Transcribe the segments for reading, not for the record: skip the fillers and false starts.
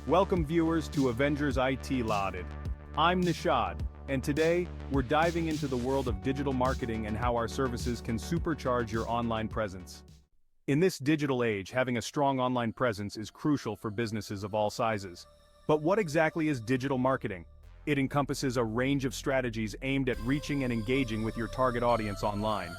Welcome viewers to Avengers IT Lauded. I'm Nishad, and today, we're diving into the world of digital marketing and how our services can supercharge your online presence. In this digital age, having a strong online presence is crucial for businesses of all sizes. But what exactly is digital marketing? It encompasses a range of strategies aimed at reaching and engaging with your target audience online.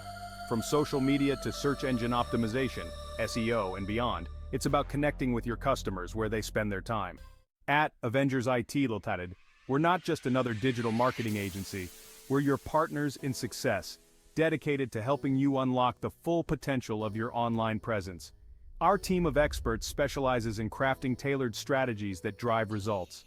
From social media to search engine optimization, SEO, and beyond, it's about connecting with your customers where they spend their time. At Avengers IT Limited, we're not just another digital marketing agency, we're your partners in success, dedicated to helping you unlock the full potential of your online presence. Our team of experts specializes in crafting tailored strategies that drive results.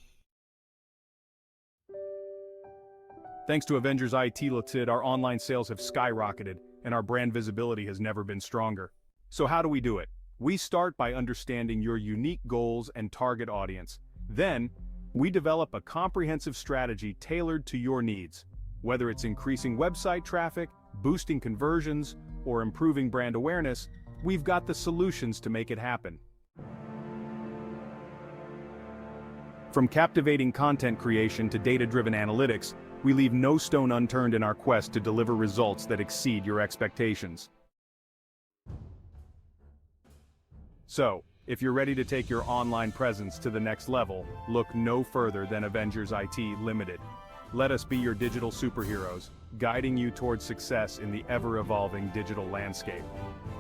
Thanks to Avengers IT Limited, our online sales have skyrocketed, and our brand visibility has never been stronger. So how do we do it? We start by understanding your unique goals and target audience. Then, we develop a comprehensive strategy tailored to your needs. Whether it's increasing website traffic, boosting conversions, or improving brand awareness, we've got the solutions to make it happen. From captivating content creation to data-driven analytics, we leave no stone unturned in our quest to deliver results that exceed your expectations. So, if you're ready to take your online presence to the next level, look no further than Avengers IT Limited. Let us be your digital superheroes, guiding you towards success in the ever-evolving digital landscape.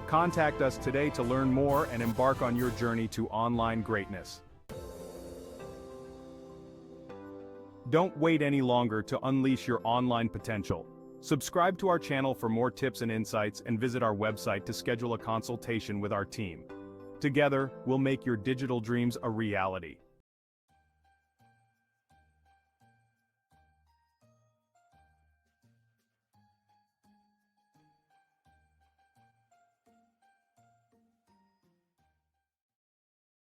Contact us today to learn more and embark on your journey to online greatness. Don't wait any longer to unleash your online potential. Subscribe to our channel for more tips and insights, and visit our website to schedule a consultation with our team. Together, we'll make your digital dreams a reality.